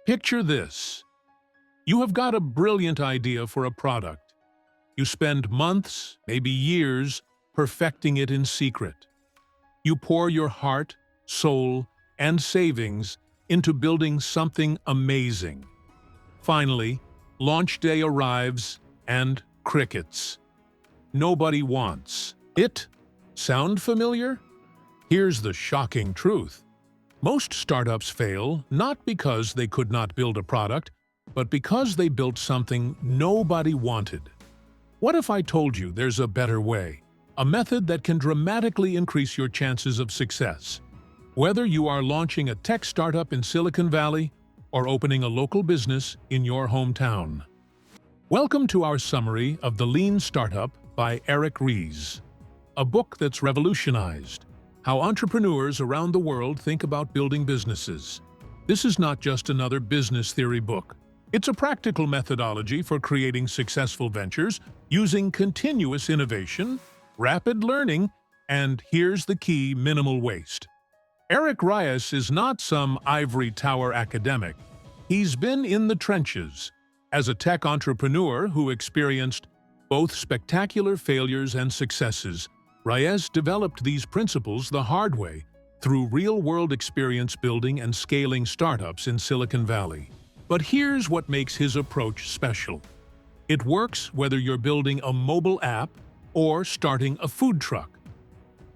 Picture this. You have got a brilliant idea for a product. You spend months, maybe years, perfecting it in secret. You pour your heart, soul, and savings into building something amazing. Finally, launch day arrives and crickets. Nobody wants it. Sound familiar? Here's the shocking truth. Most startups fail not because they could not build a product, but because they built something nobody wanted. What if I told you there's a better way? A method that can dramatically increase your chances of success. Whether you are launching a tech startup in Silicon Valley or opening a local business in your hometown. Welcome to our summary of The Lean Startup by Eric Ries, a book that's revolutionized how entrepreneurs around the world think about building businesses. This is not just another business theory book. It's a practical methodology for creating successful ventures using continuous innovation, rapid learning, and here's the key: minimal waste. Eric Ries is not some ivory tower academic. He's been in the trenches as a tech entrepreneur who experienced both spectacular failures and successes. Ries developed these principles the hard way through real-world experience building and scaling startups in Silicon Valley. But here's what makes his approach special. It works whether you're building a mobile app or starting a food truck.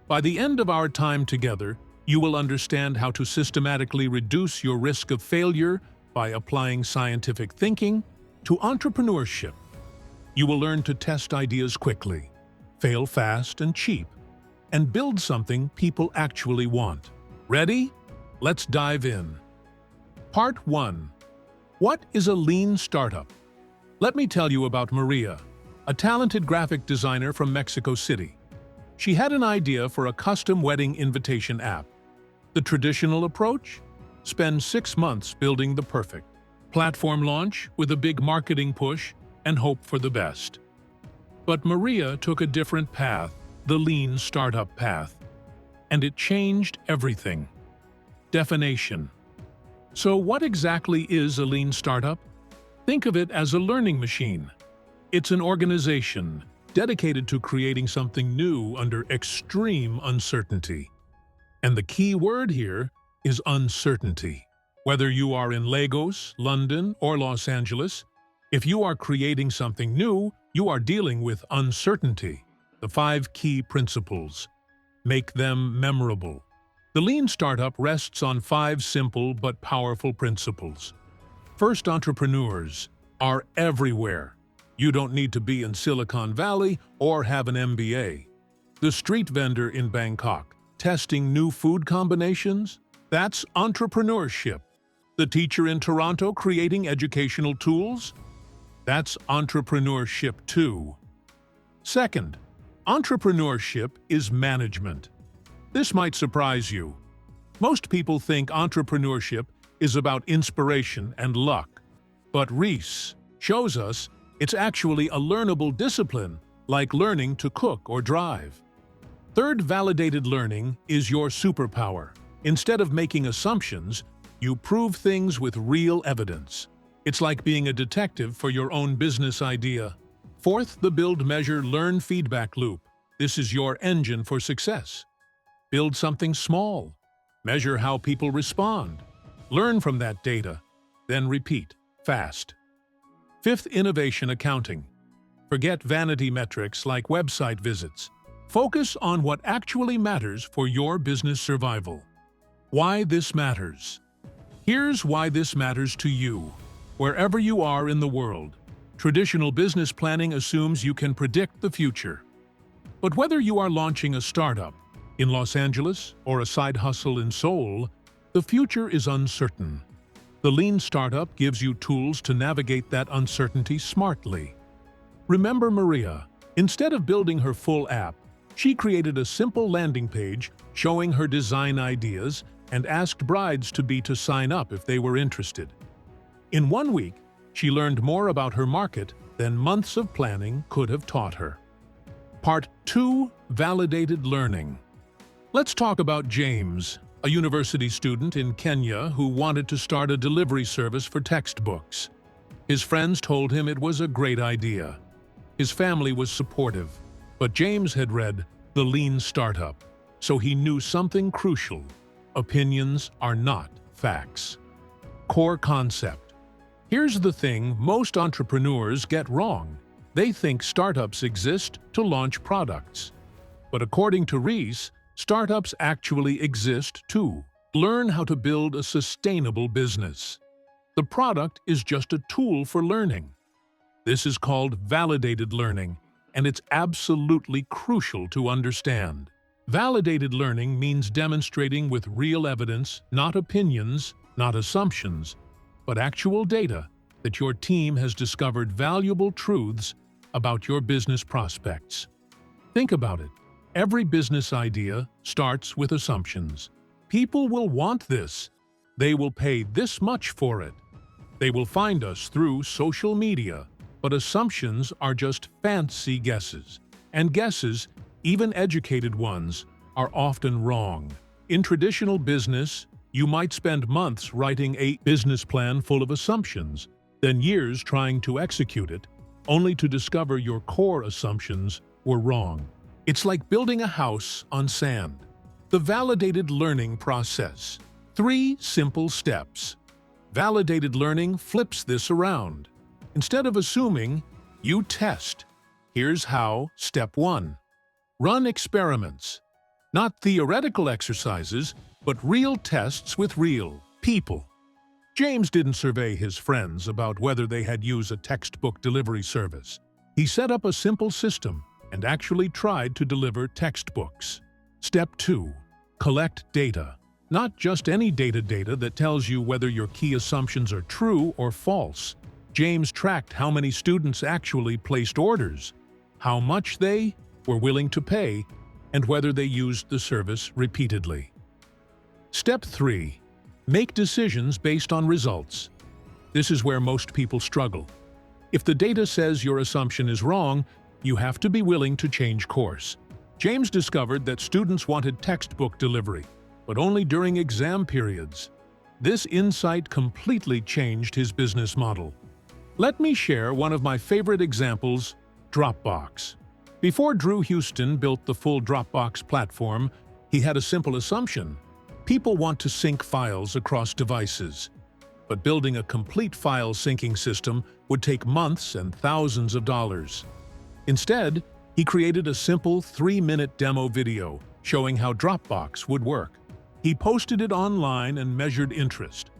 By the end of our time together, you will understand how to systematically reduce your risk of failure by applying scientific thinking to entrepreneurship. You will learn to test ideas quickly, fail fast and cheap, and build something people actually want. Ready? Let's dive in. Part 1. What is a lean startup? Let me tell you about Maria, a talented graphic designer from Mexico City. She had an idea for a custom wedding invitation app. The traditional approach? Spend 6 months building the perfect platform launch with a big marketing push and hope for the best. But Maria took a different path, the lean startup path. And it changed everything. Definition. So what exactly is a lean startup? Think of it as a learning machine. It's an organization dedicated to creating something new under extreme uncertainty. And the key word here is uncertainty. Whether you are in Lagos, London, or Los Angeles, if you are creating something new, you are dealing with uncertainty. The 5 key principles. Make them memorable. The lean startup rests on 5 simple but powerful principles. First, entrepreneurs are everywhere. You don't need to be in Silicon Valley or have an MBA. The street vendor in Bangkok, testing new food combinations? That's entrepreneurship. The teacher in Toronto creating educational tools? That's entrepreneurship too. Second, entrepreneurship is management. This might surprise you. Most people think entrepreneurship is about inspiration and luck. But Ries shows us it's actually a learnable discipline, like learning to cook or drive. Third, validated learning is your superpower. Instead of making assumptions, you prove things with real evidence. It's like being a detective for your own business idea. Fourth, the build, measure, learn feedback loop. This is your engine for success. Build something small. Measure how people respond. Learn from that data. Then repeat, fast. Fifth, innovation accounting. Forget vanity metrics like website visits. Focus on what actually matters for your business survival. Why this matters. Here's why this matters to you. Wherever you are in the world, traditional business planning assumes you can predict the future. But whether you are launching a startup in Los Angeles or a side hustle in Seoul, the future is uncertain. The lean startup gives you tools to navigate that uncertainty smartly. Remember Maria. Instead of building her full app, she created a simple landing page showing her design ideas and asked brides to sign up if they were interested. In 1 week, she learned more about her market than months of planning could have taught her. Part 2. Validated learning. Let's talk about James, a university student in Kenya who wanted to start a delivery service for textbooks. His friends told him it was a great idea. His family was supportive, but James had read The Lean Startup, so he knew something crucial. Opinions are not facts. Core concept. Here's the thing most entrepreneurs get wrong. They think startups exist to launch products. But according to Ries, startups actually exist to learn how to build a sustainable business. The product is just a tool for learning. This is called validated learning, and it's absolutely crucial to understand. Validated learning means demonstrating with real evidence, not opinions, not assumptions, but actual data that your team has discovered valuable truths about your business prospects. Think about it. Every business idea starts with assumptions. People will want this. They will pay this much for it. They will find us through social media. But assumptions are just fancy guesses. And guesses, even educated ones, are often wrong. In traditional business, you might spend months writing a business plan full of assumptions, then years trying to execute it, only to discover your core assumptions were wrong. It's like building a house on sand. The validated learning process. 3 simple steps. Validated learning flips this around. Instead of assuming, you test. Here's how. Step 1. Run experiments. Not theoretical exercises, but real tests with real people. James didn't survey his friends about whether they had used a textbook delivery service. He set up a simple system and actually tried to deliver textbooks. Step 2. Collect data. Not just any data that tells you whether your key assumptions are true or false. James tracked how many students actually placed orders, how much they were willing to pay, and whether they used the service repeatedly. Step 3. Make decisions based on results. This is where most people struggle. If the data says your assumption is wrong, you have to be willing to change course. James discovered that students wanted textbook delivery, but only during exam periods. This insight completely changed his business model. Let me share one of my favorite examples, Dropbox. Before Drew Houston built the full Dropbox platform, he had a simple assumption. People want to sync files across devices. But building a complete file syncing system would take months and thousands of dollars. Instead, he created a simple 3-minute demo video showing how Dropbox would work. He posted it online and measured interest.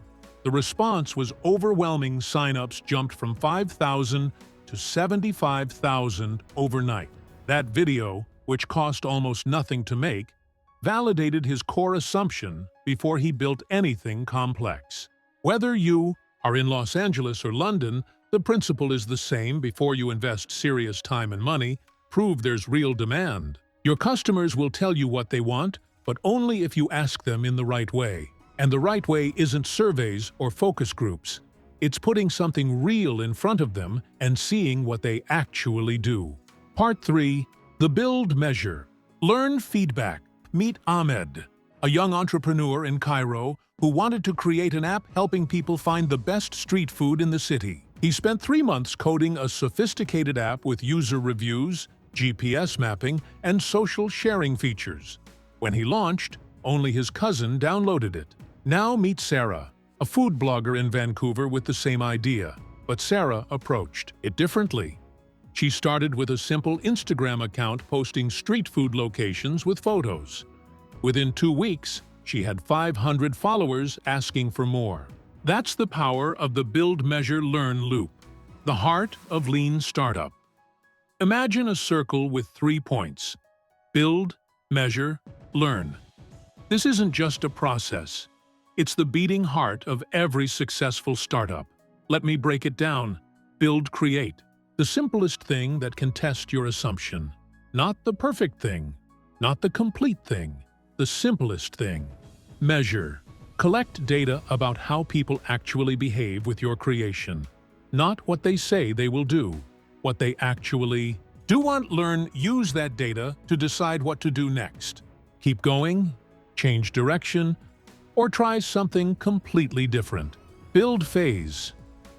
The response was overwhelming. Sign-ups jumped from 5,000 to 75,000 overnight. That video, which cost almost nothing to make, validated his core assumption before he built anything complex. Whether you are in Los Angeles or London, the principle is the same. Before you invest serious time and money, prove there's real demand. Your customers will tell you what they want, but only if you ask them in the right way. And the right way isn't surveys or focus groups. It's putting something real in front of them and seeing what they actually do. Part 3. The Build Measure. Learn feedback. Meet Ahmed, a young entrepreneur in Cairo who wanted to create an app helping people find the best street food in the city. He spent 3 months coding a sophisticated app with user reviews, GPS mapping, and social sharing features. When he launched, only his cousin downloaded it. Now meet Sarah, a food blogger in Vancouver with the same idea. But Sarah approached it differently. She started with a simple Instagram account posting street food locations with photos. Within 2 weeks, she had 500 followers asking for more. That's the power of the Build, Measure, Learn loop, the heart of lean startup. Imagine a circle with 3 points. Build, measure, learn. This isn't just a process. It's the beating heart of every successful startup. Let me break it down. Build, create. The simplest thing that can test your assumption. Not the perfect thing. Not the complete thing. The simplest thing. Measure. Collect data about how people actually behave with your creation. Not what they say they will do. What they actually do. Want, learn, use that data to decide what to do next. Keep going, change direction, or try something completely different. Build phase.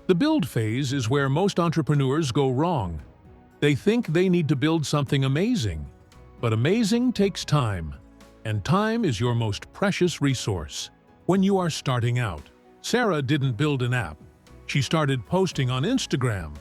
The build phase is where most entrepreneurs go wrong. They think they need to build something amazing, but amazing takes time, and time is your most precious resource. When you are starting out, Sarah didn't build an app. She started posting on Instagram.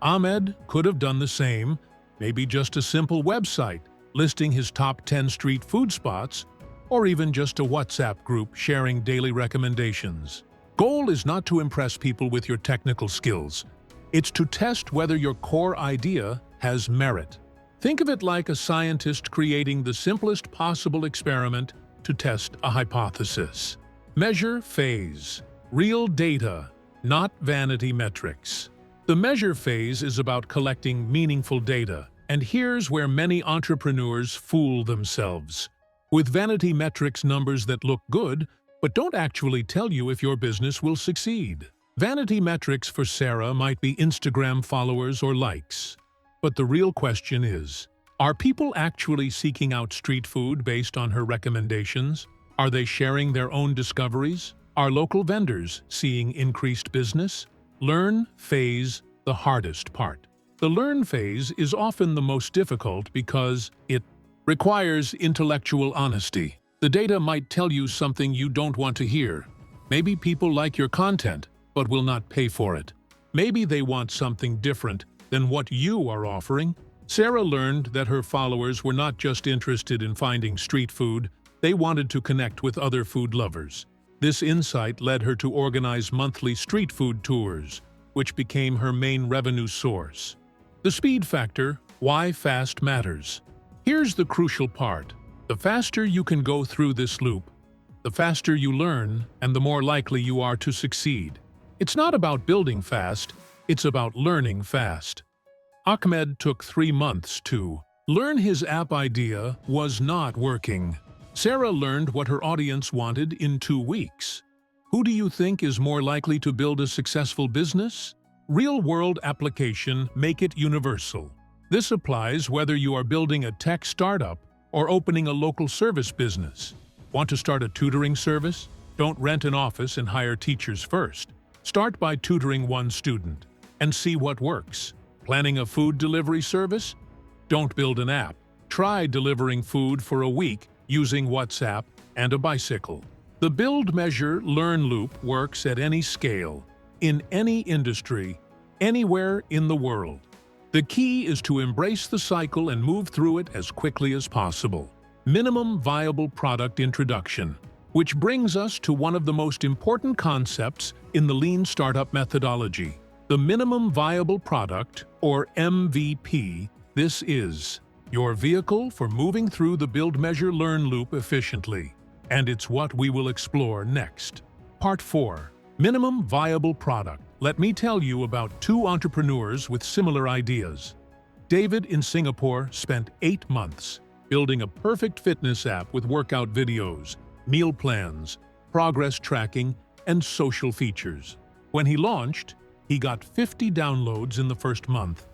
Ahmed could have done the same, maybe just a simple website listing his top 10 street food spots, or even just a WhatsApp group sharing daily recommendations. Goal is not to impress people with your technical skills. It's to test whether your core idea has merit. Think of it like a scientist creating the simplest possible experiment to test a hypothesis. Measure phase. Real data, not vanity metrics. The measure phase is about collecting meaningful data, and here's where many entrepreneurs fool themselves. With vanity metrics, numbers that look good, but don't actually tell you if your business will succeed. Vanity metrics for Sarah might be Instagram followers or likes. But the real question is, are people actually seeking out street food based on her recommendations? Are they sharing their own discoveries? Are local vendors seeing increased business? Learn phase, the hardest part. The learn phase is often the most difficult because it requires intellectual honesty. The data might tell you something you don't want to hear. Maybe people like your content, but will not pay for it. Maybe they want something different than what you are offering. Sarah learned that her followers were not just interested in finding street food, they wanted to connect with other food lovers. This insight led her to organize monthly street food tours, which became her main revenue source. The speed factor, why fast matters. Here's the crucial part. The faster you can go through this loop, the faster you learn and the more likely you are to succeed. It's not about building fast, it's about learning fast. Ahmed took 3 months to learn his app idea was not working. Sarah learned what her audience wanted in 2 weeks. Who do you think is more likely to build a successful business? Real-world application, make it universal. This applies whether you are building a tech startup or opening a local service business. Want to start a tutoring service? Don't rent an office and hire teachers first. Start by tutoring 1 student and see what works. Planning a food delivery service? Don't build an app. Try delivering food for a week using WhatsApp and a bicycle. The build, measure, learn loop works at any scale, in any industry, anywhere in the world. The key is to embrace the cycle and move through it as quickly as possible. Minimum viable product introduction, which brings us to one of the most important concepts in the lean startup methodology. The minimum viable product, or MVP, this is your vehicle for moving through the build, measure, learn loop efficiently. And it's what we will explore next. Part 4. Minimum viable product. Let me tell you about 2 entrepreneurs with similar ideas. David in Singapore spent 8 months building a perfect fitness app with workout videos, meal plans, progress tracking, and social features. When he launched, he got 50 downloads in the first month.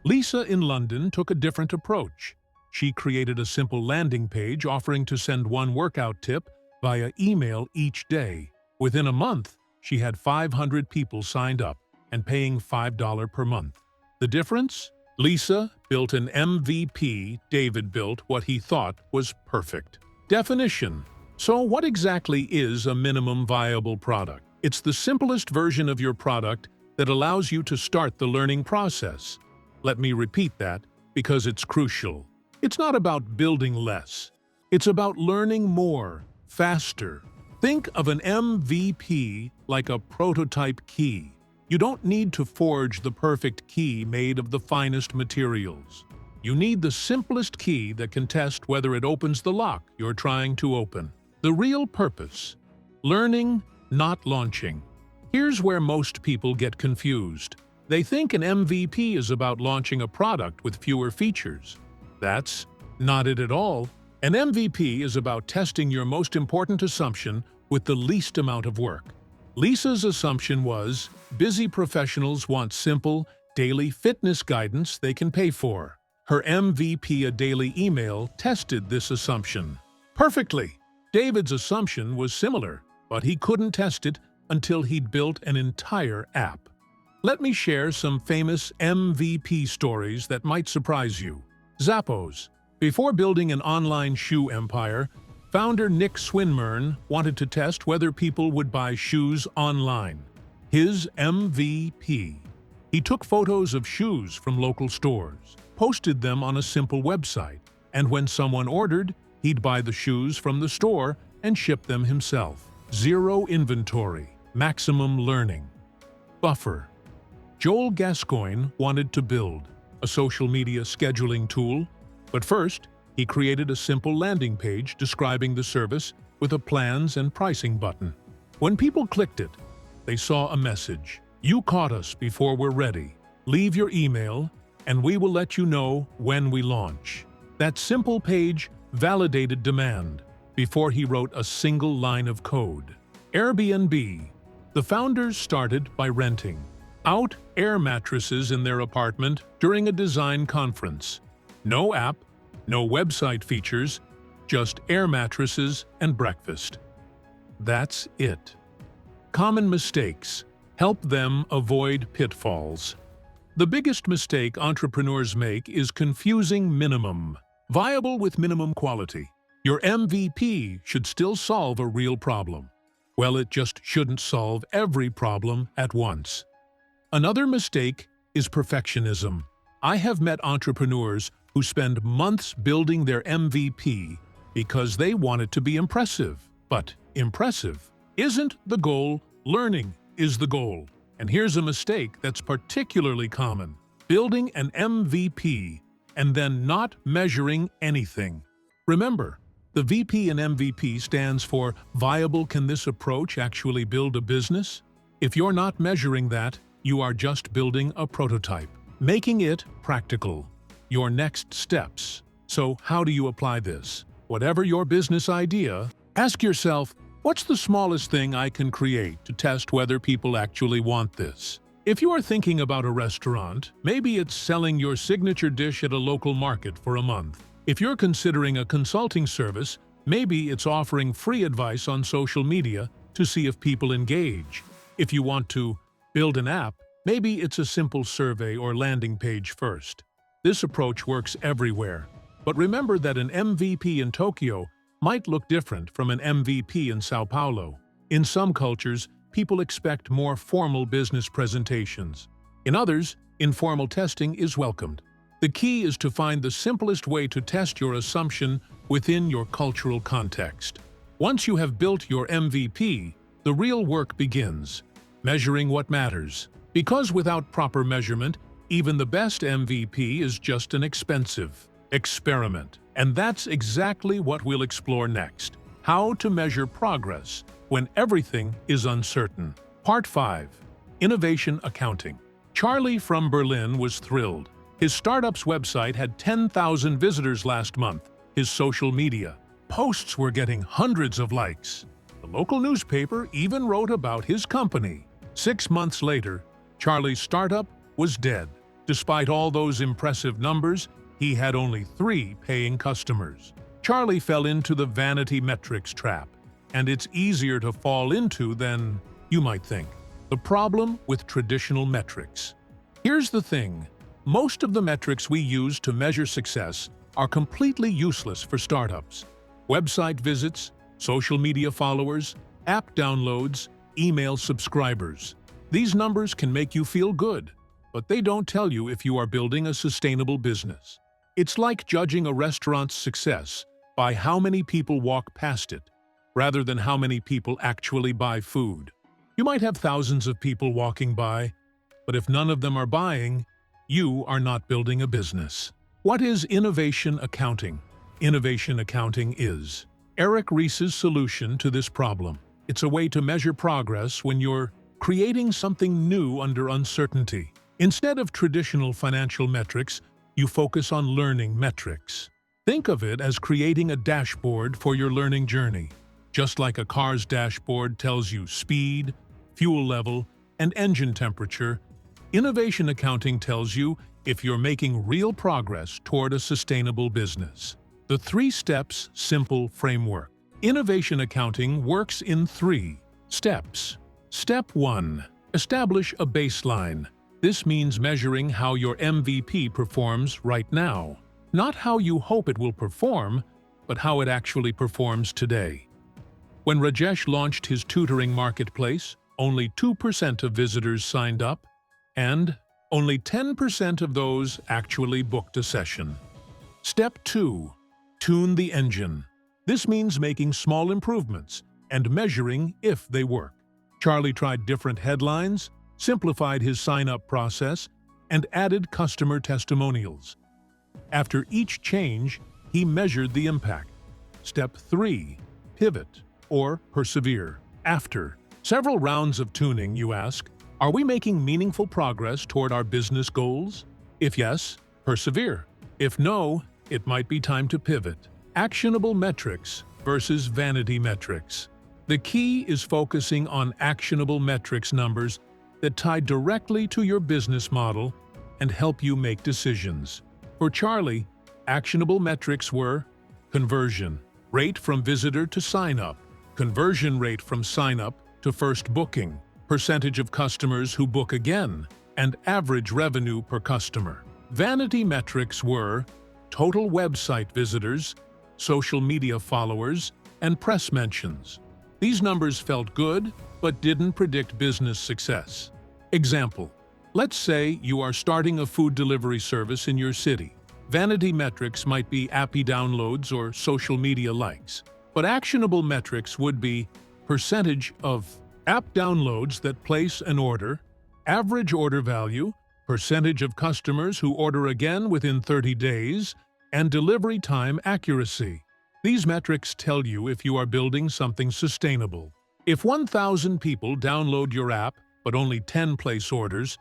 Lisa in London took a different approach. She created a simple landing page offering to send 1 workout tip via email each day. Within a month, she had 500 people signed up and paying $5 per month. The difference? Lisa built an MVP, David built what he thought was perfect. Definition. So what exactly is a minimum viable product? It's the simplest version of your product that allows you to start the learning process. Let me repeat that because it's crucial. It's not about building less. It's about learning more, faster. Think of an MVP like a prototype key. You don't need to forge the perfect key made of the finest materials. You need the simplest key that can test whether it opens the lock you're trying to open. The real purpose. Learning, not launching. Here's where most people get confused. They think an MVP is about launching a product with fewer features. That's not it at all. An MVP is about testing your most important assumption with the least amount of work. Lisa's assumption was, busy professionals want simple, daily fitness guidance they can pay for. Her MVP, a daily email, tested this assumption perfectly. David's assumption was similar, but he couldn't test it until he'd built an entire app. Let me share some famous MVP stories that might surprise you. Zappos. Before building an online shoe empire, founder Nick Swinmurn wanted to test whether people would buy shoes online. His MVP. He took photos of shoes from local stores, posted them on a simple website, and when someone ordered, he'd buy the shoes from the store and ship them himself. Zero inventory, maximum learning. Buffer. Joel Gascoigne wanted to build a social media scheduling tool, but first, he created a simple landing page describing the service with a plans and pricing button. When people clicked it, they saw a message. You caught us before we're ready. Leave your email, and we will let you know when we launch. That simple page validated demand before he wrote a single line of code. Airbnb. The founders started by renting out air mattresses in their apartment during a design conference. No app, no website features, just air mattresses and breakfast. That's it. Common mistakes. Help them avoid pitfalls. The biggest mistake entrepreneurs make is confusing minimum viable with minimum quality. Your MVP should still solve a real problem. Well, it just shouldn't solve every problem at once. Another mistake is perfectionism. I have met entrepreneurs who spend months building their MVP because they want it to be impressive. But impressive isn't the goal, learning is the goal. And here's a mistake that's particularly common: building an MVP and then not measuring anything. Remember, the VP in MVP stands for Viable. Can this approach actually build a business? If you're not measuring that, you are just building a prototype. Making it practical. Your next steps. So how do you apply this? Whatever your business idea, ask yourself, what's the smallest thing I can create to test whether people actually want this? If you are thinking about a restaurant, maybe it's selling your signature dish at a local market for a month. If you're considering a consulting service, maybe it's offering free advice on social media to see if people engage. If you want to build an app, maybe it's a simple survey or landing page first. This approach works everywhere. But remember that an MVP in Tokyo might look different from an MVP in Sao Paulo. In some cultures, people expect more formal business presentations. In others, informal testing is welcomed. The key is to find the simplest way to test your assumption within your cultural context. Once you have built your MVP, the real work begins. Measuring what matters. Because without proper measurement, even the best MVP is just an expensive experiment. And that's exactly what we'll explore next. How to measure progress when everything is uncertain. Part 5. Innovation Accounting. Charlie from Berlin was thrilled. His startup's website had 10,000 visitors last month. His social media posts were getting hundreds of likes. The local newspaper even wrote about his company. 6 months later, Charlie's startup was dead. Despite all those impressive numbers, he had only 3 paying customers. Charlie fell into the vanity metrics trap, and it's easier to fall into than you might think. The problem with traditional metrics. Here's the thing. Most of the metrics we use to measure success are completely useless for startups. Website visits, social media followers, app downloads, email subscribers. These numbers can make you feel good, but they don't tell you if you are building a sustainable business. It's like judging a restaurant's success by how many people walk past it, rather than how many people actually buy food. You might have thousands of people walking by, but if none of them are buying, you are not building a business. What is innovation accounting? Innovation accounting is Eric Ries's solution to this problem. It's a way to measure progress when you're creating something new under uncertainty. Instead of traditional financial metrics, you focus on learning metrics. Think of it as creating a dashboard for your learning journey. Just like a car's dashboard tells you speed, fuel level, and engine temperature, innovation accounting tells you if you're making real progress toward a sustainable business. The 3 steps simple framework. Innovation accounting works in 3 steps. Step 1. Establish a baseline. This means measuring how your MVP performs right now. Not how you hope it will perform, but how it actually performs today. When Rajesh launched his tutoring marketplace, only 2% of visitors signed up, and only 10% of those actually booked a session. Step 2. Tune the engine. This means making small improvements and measuring if they work. Charlie tried different headlines, simplified his sign-up process, and added customer testimonials. After each change, he measured the impact. Step 3. Pivot or persevere. After several rounds of tuning, you ask, are we making meaningful progress toward our business goals? If yes, persevere. If no, it might be time to pivot. Actionable metrics versus vanity metrics. The key is focusing on actionable metrics numbers that tie directly to your business model and help you make decisions. For Charlie, actionable metrics were conversion rate from visitor to sign-up, conversion rate from sign-up to first booking, percentage of customers who book again, and average revenue per customer. Vanity metrics were total website visitors, social media followers, and press mentions. These numbers felt good, but didn't predict business success. Example: let's say you are starting a food delivery service in your city. Vanity metrics might be app downloads or social media likes, but actionable metrics would be percentage of app downloads that place an order, average order value, percentage of customers who order again within 30 days, and delivery time accuracy. These metrics tell you if you are building something sustainable. If 1,000 people download your app but only 10 place orders,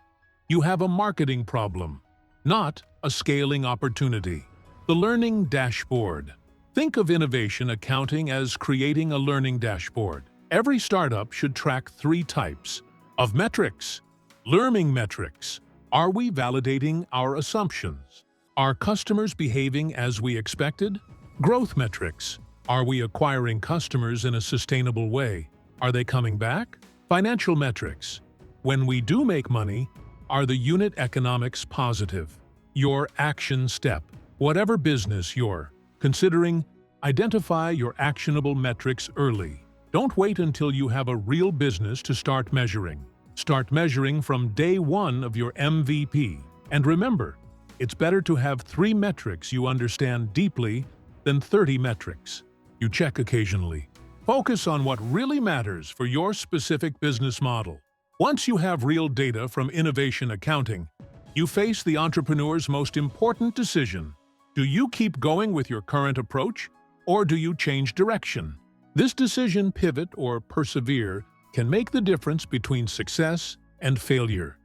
you have a marketing problem, not a scaling opportunity. The learning dashboard. Think of innovation accounting as creating a learning dashboard. Every startup should track 3 types of metrics. Learning metrics. Are we validating our assumptions? Are customers behaving as we expected? Growth metrics. Are we acquiring customers in a sustainable way? Are they coming back? Financial metrics. When we do make money, are the unit economics positive? Your action step. Whatever business you're considering, identify your actionable metrics early. Don't wait until you have a real business to start measuring. Start measuring from day 1 of your MVP. And remember, it's better to have 3 metrics you understand deeply than 30 metrics you check occasionally. Focus on what really matters for your specific business model. Once you have real data from innovation accounting, you face the entrepreneur's most important decision. Do you keep going with your current approach, or do you change direction? This decision, pivot or persevere, can make the difference between success and failure.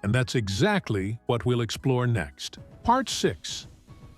And that's exactly what we'll explore next. Part 6.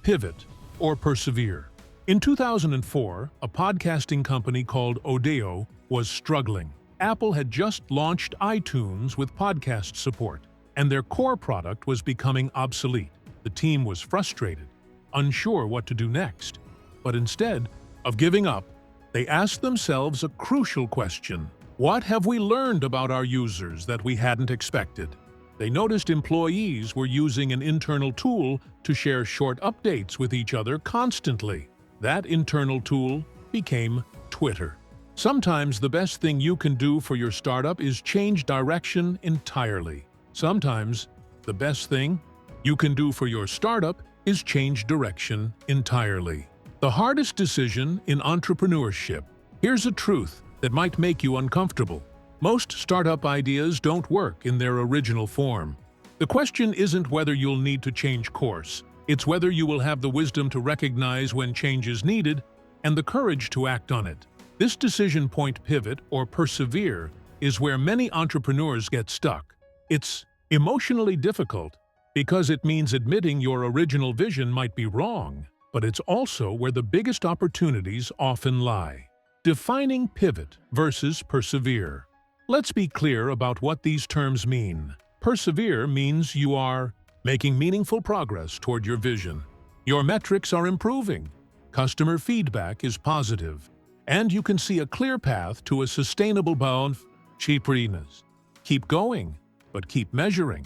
Pivot or persevere. In 2004, a podcasting company called Audio was struggling. Apple had just launched iTunes with podcast support, and their core product was becoming obsolete. The team was frustrated, unsure what to do next. But instead of giving up, they asked themselves a crucial question. What have we learned about our users that we hadn't expected? They noticed employees were using an internal tool to share short updates with each other constantly. That internal tool became Twitter. Sometimes the best thing you can do for your startup is change direction entirely. Sometimes the best thing you can do for your startup is change direction entirely. The hardest decision in entrepreneurship. Here's a truth that might make you uncomfortable. Most startup ideas don't work in their original form. The question isn't whether you'll need to change course. It's whether you will have the wisdom to recognize when change is needed and the courage to act on it. This decision point, pivot or persevere, is where many entrepreneurs get stuck. It's emotionally difficult because it means admitting your original vision might be wrong, but it's also where the biggest opportunities often lie. Defining pivot versus persevere. Let's be clear about what these terms mean. Persevere means you are making meaningful progress toward your vision. Your metrics are improving. Customer feedback is positive. and you can see a clear path to a sustainable cheapness. Keep going, but keep measuring.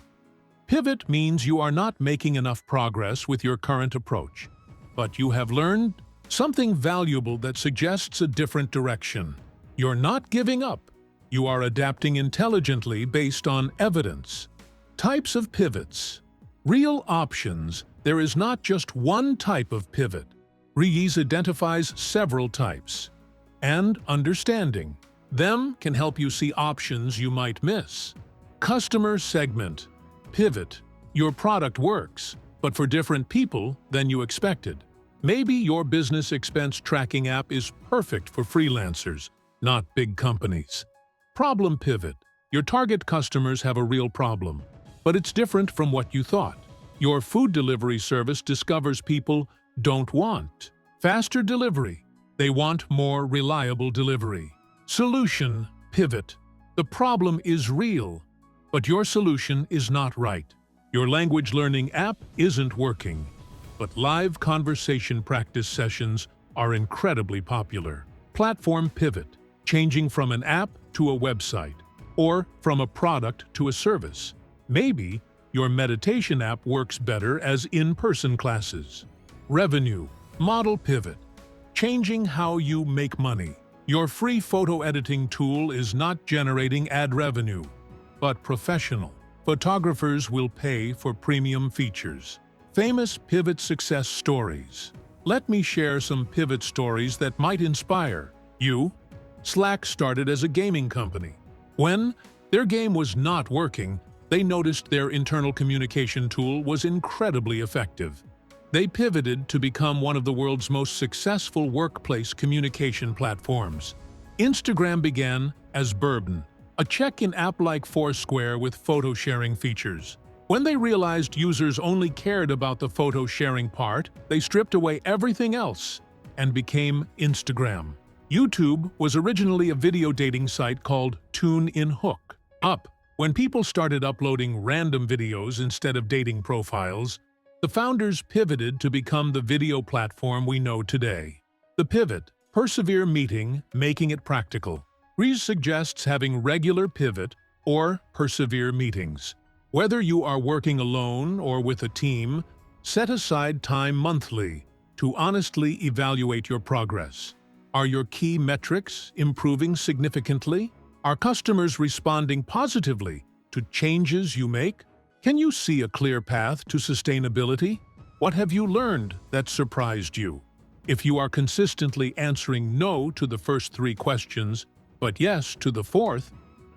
Pivot means you are not making enough progress with your current approach, but you have learned something valuable that suggests a different direction. You're not giving up. You are adapting intelligently based on evidence. Types of pivots. Real options. There is not just one type of pivot. Ries identifies several types. And understanding them can help you see options you might miss. Customer segment. Pivot. Your product works, but for different people than you expected. Maybe your business expense tracking app is perfect for freelancers, not big companies. Problem pivot. Your target customers have a real problem, but it's different from what you thought. Your food delivery service discovers people don't want faster delivery. They want more reliable delivery. Solution pivot. The problem is real, but your solution is not right. Your language learning app isn't working, but live conversation practice sessions are incredibly popular. Platform pivot. Changing from an app to a website, or from a product to a service. Maybe your meditation app works better as in-person classes. Revenue model pivot. Changing how you make money. Your free photo editing tool is not generating ad revenue, but professional photographers will pay for premium features. Famous pivot success stories. Let me share some pivot stories that might inspire you. Slack started as a gaming company. When their game was not working, they noticed their internal communication tool was incredibly effective. They pivoted to become one of the world's most successful workplace communication platforms. Instagram began as Bourbon, a check-in app like Foursquare with photo-sharing features. When they realized users only cared about the photo-sharing part, they stripped away everything else and became Instagram. YouTube was originally a video dating site called Tune-in-Hook. When people started uploading random videos instead of dating profiles, the founders pivoted to become the video platform we know today. The pivot. Persevere meeting, making it practical. Ries suggests having regular pivot or persevere meetings. Whether you are working alone or with a team, set aside time monthly to honestly evaluate your progress. Are your key metrics improving significantly? Are customers responding positively to changes you make? Can you see a clear path to sustainability? What have you learned that surprised you? If you are consistently answering no to the first 3 questions, but yes to the 4th,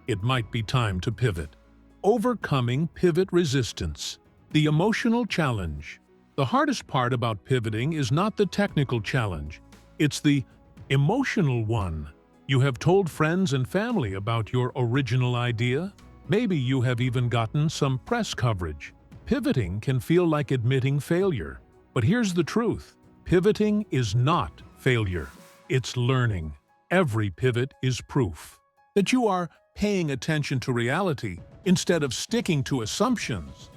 it might be time to pivot. Overcoming pivot resistance. The emotional challenge. The hardest part about pivoting is not the technical challenge. It's the emotional one. You have told friends and family about your original idea. Maybe you have even gotten some press coverage. Pivoting can feel like admitting failure. But here's the truth. Pivoting is not failure. It's learning. Every pivot is proof that you are paying attention to reality instead of sticking to assumptions.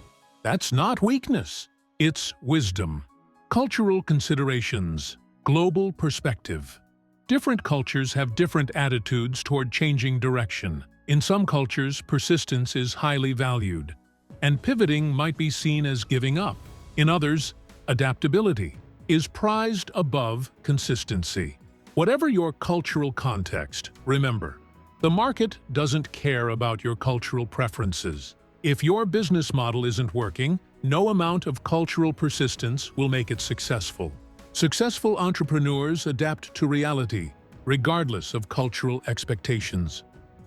That's not weakness. It's wisdom. Cultural considerations. Global perspective. Different cultures have different attitudes toward changing direction. In some cultures, persistence is highly valued, and pivoting might be seen as giving up. In others, adaptability is prized above consistency. Whatever your cultural context, remember, the market doesn't care about your cultural preferences. If your business model isn't working, no amount of cultural persistence will make it successful. Successful entrepreneurs adapt to reality, regardless of cultural expectations.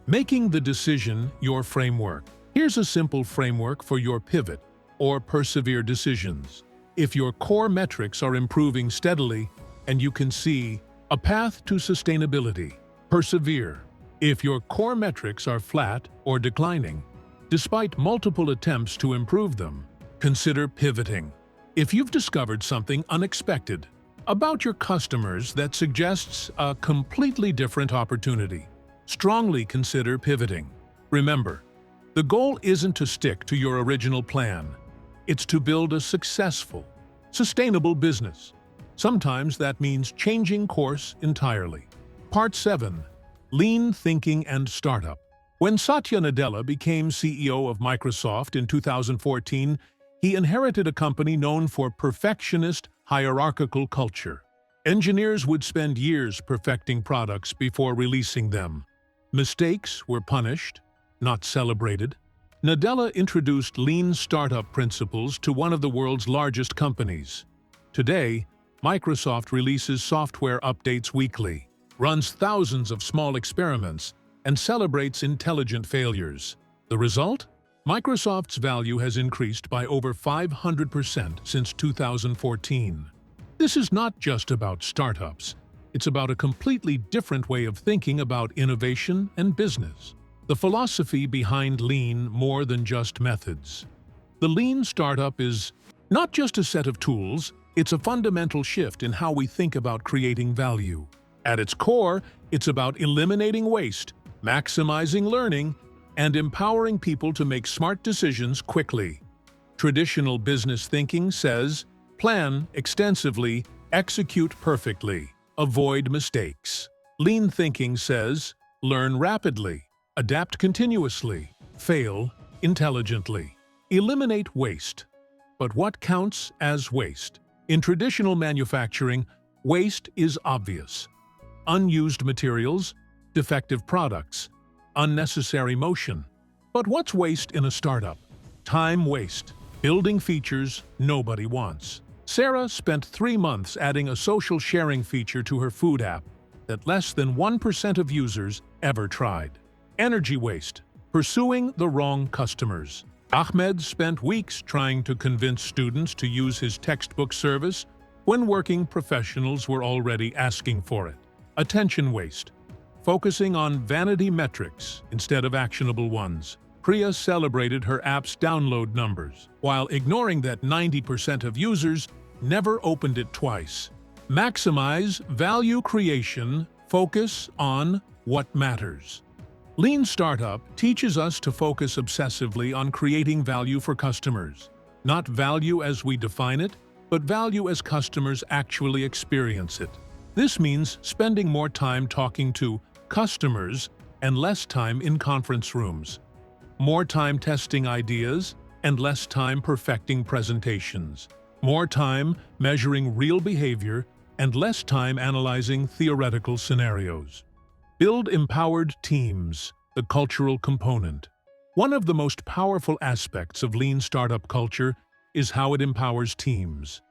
Making the decision your framework. Here's a simple framework for your pivot or persevere decisions. If your core metrics are improving steadily and you can see a path to sustainability, persevere. If your core metrics are flat or declining, despite multiple attempts to improve them, consider pivoting. If you've discovered something unexpected about your customers that suggests a completely different opportunity, strongly consider pivoting. Remember, the goal isn't to stick to your original plan. It's to build a successful, sustainable business. Sometimes that means changing course entirely. Part 7. Lean Thinking and Startup. When Satya Nadella became CEO of Microsoft in 2014, he inherited a company known for perfectionist, hierarchical culture. Engineers would spend years perfecting products before releasing them. Mistakes were punished, not celebrated. Nadella introduced lean startup principles to one of the world's largest companies. Today, Microsoft releases software updates weekly, runs thousands of small experiments, and celebrates intelligent failures. The result? Microsoft's value has increased by over 500% since 2014. This is not just about startups. It's about a completely different way of thinking about innovation and business. The philosophy behind lean more than just methods. The lean startup is not just a set of tools, it's a fundamental shift in how we think about creating value. At its core, it's about eliminating waste, maximizing learning, and empowering people to make smart decisions quickly. Traditional business thinking says, plan extensively, execute perfectly, avoid mistakes. Lean thinking says, learn rapidly, adapt continuously, fail intelligently, eliminate waste. But what counts as waste? In traditional manufacturing, waste is obvious. Unused materials, defective products, unnecessary motion. But what's waste in a startup? Time waste, building features nobody wants. Sarah spent 3 months adding a social sharing feature to her food app that less than 1% of users ever tried. Energy waste, pursuing the wrong customers. Ahmed spent weeks trying to convince students to use his textbook service when working professionals were already asking for it. Attention waste, focusing on vanity metrics instead of actionable ones. Priya celebrated her app's download numbers, while ignoring that 90% of users never opened it twice. Maximize value creation, focus on what matters. Lean Startup teaches us to focus obsessively on creating value for customers. Not value as we define it, but value as customers actually experience it. This means spending more time talking to customers and less time in conference rooms. More time testing ideas and less time perfecting presentations. More time measuring real behavior and less time analyzing theoretical scenarios. Build empowered teams, the cultural component. One of the most powerful aspects of lean startup culture is how it empowers teams.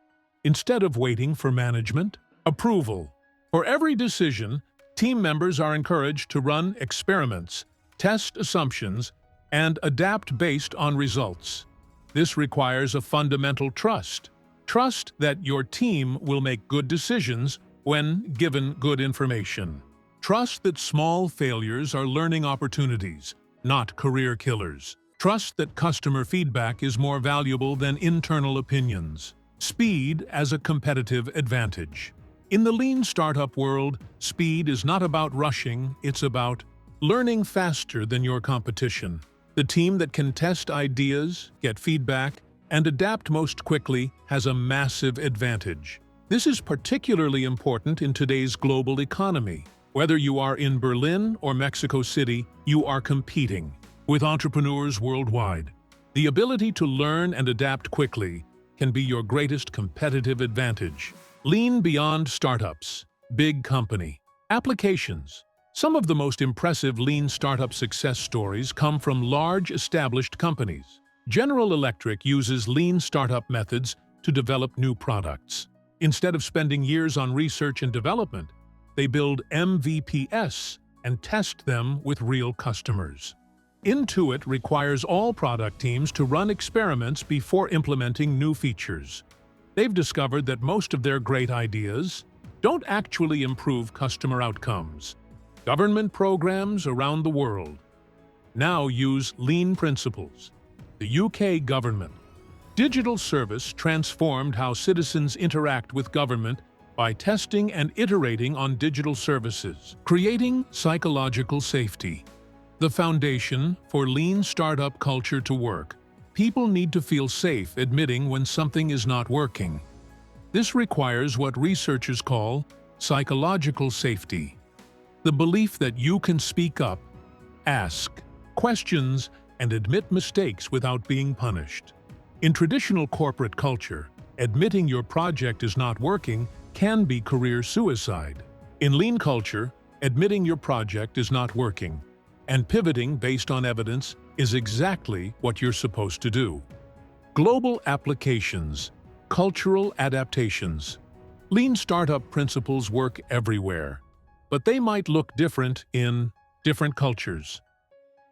Instead of waiting for management, approval. For every decision, team members are encouraged to run experiments, test assumptions, and adapt based on results. This requires a fundamental trust. Trust that your team will make good decisions when given good information. Trust that small failures are learning opportunities, not career killers. Trust that customer feedback is more valuable than internal opinions. Speed as a competitive advantage. In the lean startup world, speed is not about rushing, it's about learning faster than your competition. The team that can test ideas, get feedback, and adapt most quickly has a massive advantage. This is particularly important in today's global economy. Whether you are in Berlin or Mexico City, you are competing with entrepreneurs worldwide. The ability to learn and adapt quickly can be your greatest competitive advantage. Lean beyond startups, big company. Applications. Some of the most impressive lean startup success stories come from large established companies. General Electric uses lean startup methods to develop new products. Instead of spending years on research and development, they build MVPs and test them with real customers. Intuit requires all product teams to run experiments before implementing new features. They've discovered that most of their great ideas don't actually improve customer outcomes. Government programs around the world now use lean principles. The UK government. Digital service transformed how citizens interact with government by testing and iterating on digital services, creating psychological safety. The foundation for lean startup culture to work. People need to feel safe admitting when something is not working. This requires what researchers call psychological safety. The belief that you can speak up, ask questions, and admit mistakes without being punished. In traditional corporate culture, admitting your project is not working can be career suicide. In lean culture, admitting your project is not working, and pivoting based on evidence is exactly what you're supposed to do. Global applications, cultural adaptations. Lean startup principles work everywhere, but they might look different in different cultures.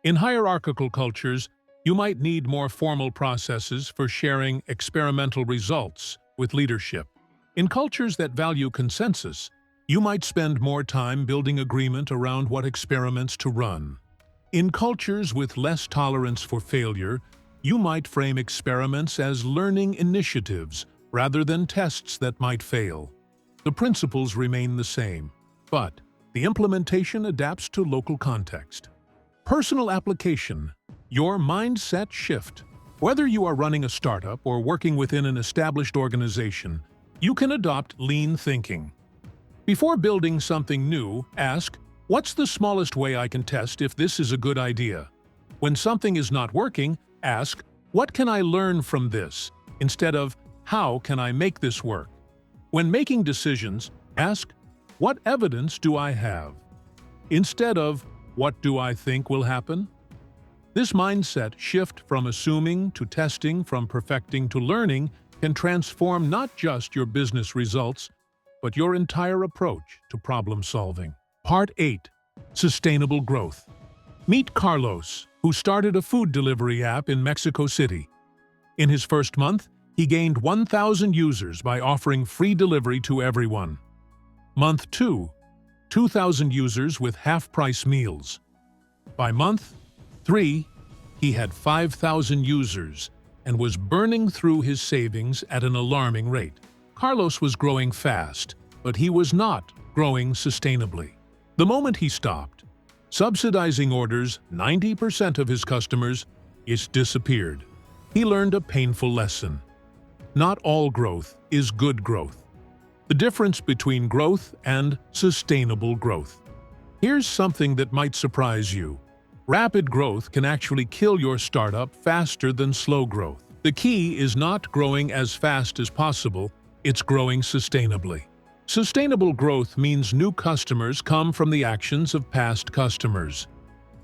In hierarchical cultures, you might need more formal processes for sharing experimental results with leadership. In cultures that value consensus, you might spend more time building agreement around what experiments to run. In cultures with less tolerance for failure, you might frame experiments as learning initiatives rather than tests that might fail. The principles remain the same, but the implementation adapts to local context. Personal application, your mindset shift. Whether you are running a startup or working within an established organization, you can adopt lean thinking. Before building something new, ask, what's the smallest way I can test if this is a good idea? When something is not working, ask, what can I learn from this? Instead of, how can I make this work? When making decisions, ask, what evidence do I have? Instead of, what do I think will happen? This mindset shift from assuming to testing, from perfecting to learning, can transform not just your business results, but your entire approach to problem solving. Part 8. Sustainable growth. Meet Carlos, who started a food delivery app in Mexico City. In his first month, he gained 1,000 users by offering free delivery to everyone. Month 2, 2,000 users with half-price meals. By month 3, he had 5,000 users and was burning through his savings at an alarming rate. Carlos was growing fast, but he was not growing sustainably. The moment he stopped subsidizing orders, 90% of his customers, it disappeared. He learned a painful lesson. Not all growth is good growth. The difference between growth and sustainable growth. Here's something that might surprise you. Rapid growth can actually kill your startup faster than slow growth. The key is not growing as fast as possible, it's growing sustainably. Sustainable growth means new customers come from the actions of past customers.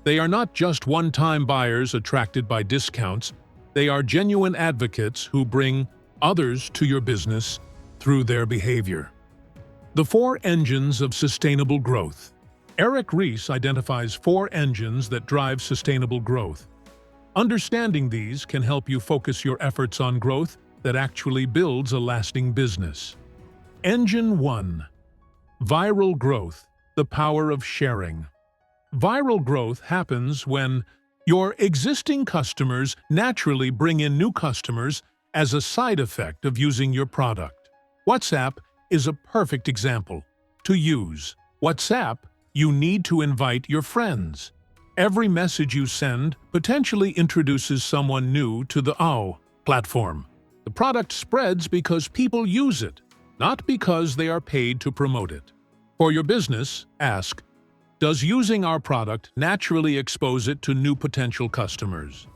They are not just one-time buyers attracted by discounts, they are genuine advocates who bring others to your business through their behavior. The 4 engines of sustainable growth. Eric Ries identifies 4 engines that drive sustainable growth. Understanding these can help you focus your efforts on growth that actually builds a lasting business. Engine 1. Viral growth, the power of sharing. Viral growth happens when your existing customers naturally bring in new customers as a side effect of using your product. WhatsApp is a perfect example. To use WhatsApp, you need to invite your friends. Every message you send potentially introduces someone new to the platform. The product spreads because people use it, not because they are paid to promote it. For your business, ask, does using our product naturally expose it to new potential customers?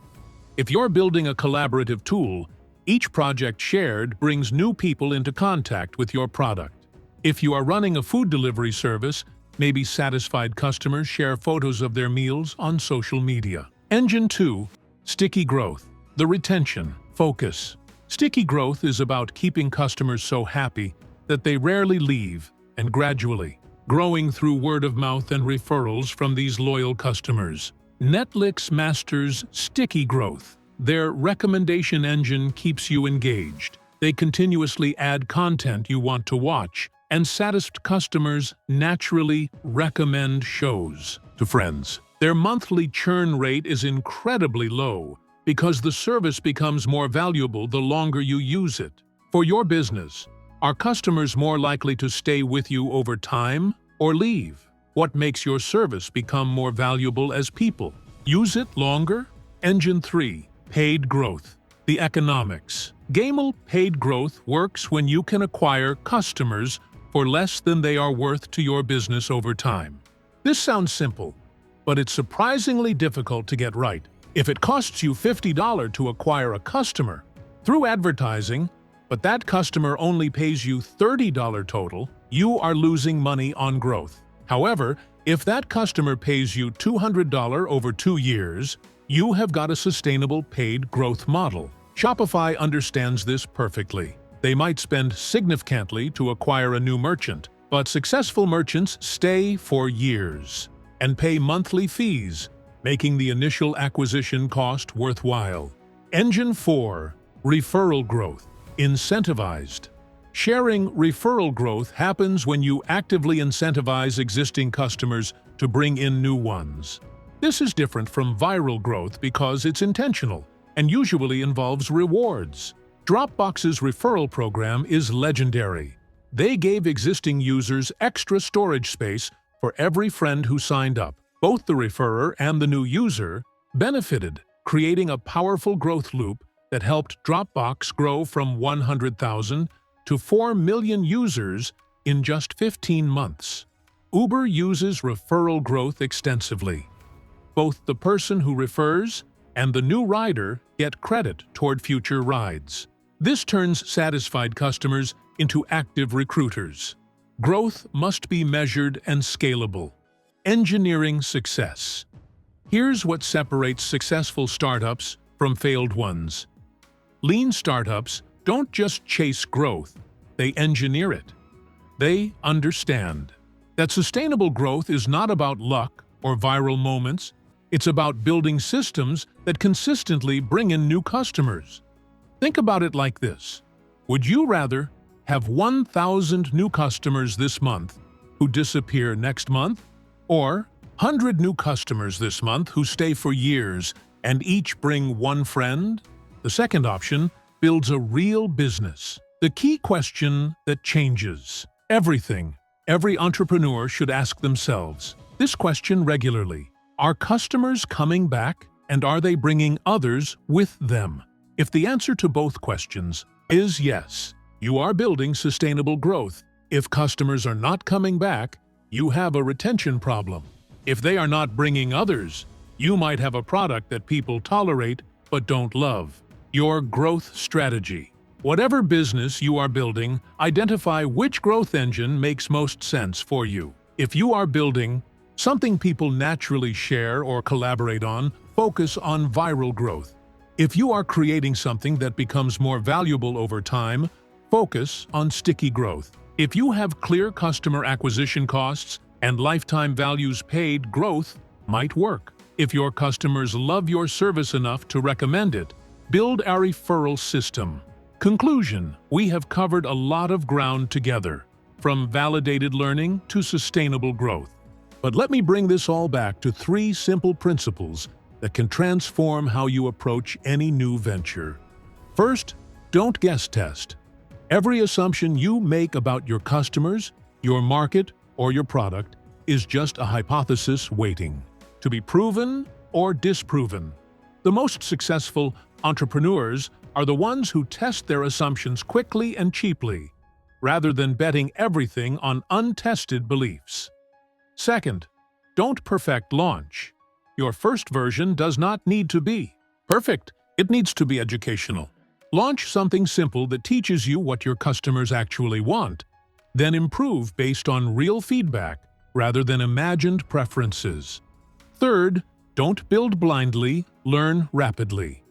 If you're building a collaborative tool, each project shared brings new people into contact with your product. If you are running a food delivery service, maybe satisfied customers share photos of their meals on social media. Engine 2. Sticky growth. The retention. Focus. Sticky growth is about keeping customers so happy that they rarely leave and gradually growing through word of mouth and referrals from these loyal customers. Netflix masters sticky growth. Their recommendation engine keeps you engaged. They continuously add content you want to watch, and satisfied customers naturally recommend shows to friends. Their monthly churn rate is incredibly low because the service becomes more valuable the longer you use it. For your business, are customers more likely to stay with you over time or leave? What makes your service become more valuable as people use it longer? Engine 3. Paid growth. The economics. Gamel paid growth works when you can acquire customers for less than they are worth to your business over time. This sounds simple, but it's surprisingly difficult to get right. If it costs you $50 to acquire a customer through advertising, but that customer only pays you $30 total, you are losing money on growth. However, if that customer pays you $200 over 2 years, you have got a sustainable paid growth model. Shopify understands this perfectly. They might spend significantly to acquire a new merchant, but successful merchants stay for years and pay monthly fees, making the initial acquisition cost worthwhile. Engine 4. Referral growth. Incentivized. Sharing referral growth happens when you actively incentivize existing customers to bring in new ones. This is different from viral growth because it's intentional and usually involves rewards. Dropbox's referral program is legendary. They gave existing users extra storage space for every friend who signed up. Both the referrer and the new user benefited, creating a powerful growth loop that helped Dropbox grow from 100,000 to 4 million users in just 15 months. Uber uses referral growth extensively. Both the person who refers and the new rider get credit toward future rides. This turns satisfied customers into active recruiters. Growth must be measured and scalable. Engineering success. Here's what separates successful startups from failed ones. Lean startups don't just chase growth, they engineer it. They understand that sustainable growth is not about luck or viral moments, it's about building systems that consistently bring in new customers. Think about it like this. Would you rather have 1,000 new customers this month who disappear next month, or 100 new customers this month who stay for years and each bring one friend? The second option builds a real business. The key question that changes everything. Every entrepreneur should ask themselves this question regularly. Are customers coming back, and are they bringing others with them? If the answer to both questions is yes, you are building sustainable growth. If customers are not coming back, you have a retention problem. If they are not bringing others, you might have a product that people tolerate but don't love. Your growth strategy. Whatever business you are building, identify which growth engine makes most sense for you. If you are building something people naturally share or collaborate on, focus on viral growth. If you are creating something that becomes more valuable over time, focus on sticky growth. If you have clear customer acquisition costs and lifetime values paid, growth might work. If your customers love your service enough to recommend it, build a referral system. Conclusion: we have covered a lot of ground together, from validated learning to sustainable growth. But let me bring this all back to 3 simple principles that can transform how you approach any new venture. First, don't guess test. Every assumption you make about your customers, your market, or your product is just a hypothesis waiting to be proven or disproven. The most successful entrepreneurs are the ones who test their assumptions quickly and cheaply, rather than betting everything on untested beliefs. Second, don't perfect launch. Your first version does not need to be perfect. It needs to be educational. Launch something simple that teaches you what your customers actually want, then improve based on real feedback rather than imagined preferences. Third, don't build blindly, learn rapidly.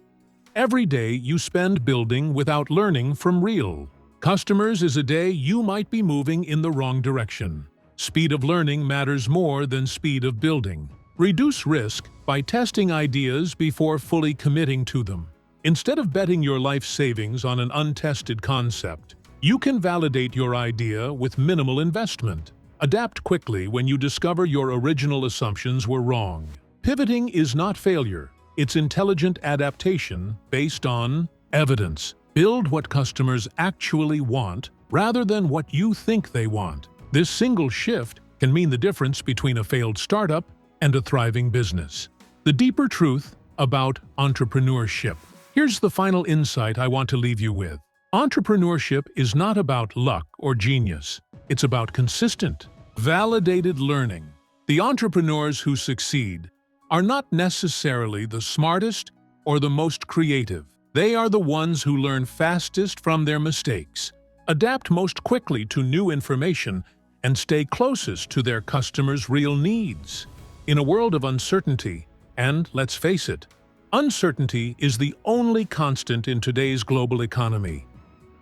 Every day you spend building without learning from real customers is a day you might be moving in the wrong direction. Speed of learning matters more than speed of building. Reduce risk by testing ideas before fully committing to them. Instead of betting your life savings on an untested concept, you can validate your idea with minimal investment. Adapt quickly when you discover your original assumptions were wrong. Pivoting is not failure, it's intelligent adaptation based on evidence. Build what customers actually want rather than what you think they want. This single shift can mean the difference between a failed startup and a thriving business. The deeper truth about entrepreneurship. Here's the final insight I want to leave you with. Entrepreneurship is not about luck or genius. It's about consistent, validated learning, The entrepreneurs who succeed are not necessarily the smartest or the most creative. They are the ones who learn fastest from their mistakes, adapt most quickly to new information, and stay closest to their customers' real needs. In a world of uncertainty, and let's face it, uncertainty is the only constant in today's global economy.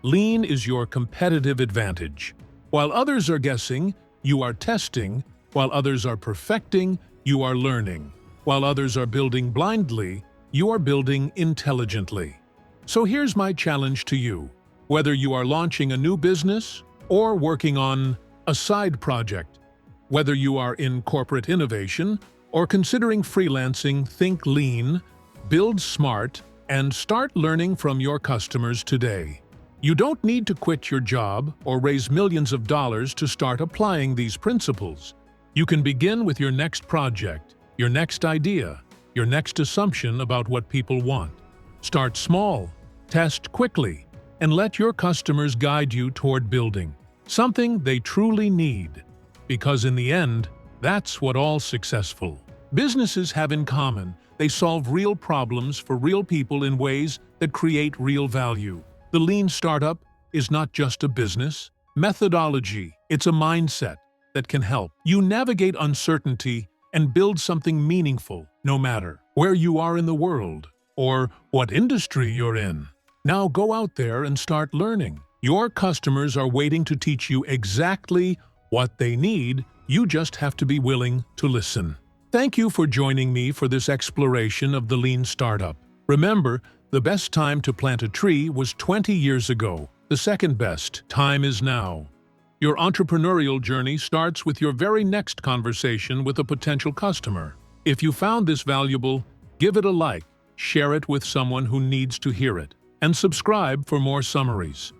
Lean is your competitive advantage. While others are guessing, you are testing. While others are perfecting, you are learning. While others are building blindly, you are building intelligently. So here's my challenge to you. Whether you are launching a new business or working on a side project, whether you are in corporate innovation or considering freelancing, think lean, build smart, and start learning from your customers today. You don't need to quit your job or raise millions of dollars to start applying these principles. You can begin with your next project, your next idea, your next assumption about what people want. Start small, test quickly, and let your customers guide you toward building something they truly need. Because in the end, that's what all successful businesses have in common. They solve real problems for real people in ways that create real value. The lean startup is not just a business methodology, it's a mindset that can help you navigate uncertainty and build something meaningful, no matter where you are in the world or what industry you're in. Now go out there and start learning. Your customers are waiting to teach you exactly what they need. You just have to be willing to listen. Thank you for joining me for this exploration of the lean startup. Remember, the best time to plant a tree was 20 years ago. The second best time is now. Your entrepreneurial journey starts with your very next conversation with a potential customer. If you found this valuable, give it a like, share it with someone who needs to hear it, and subscribe for more summaries.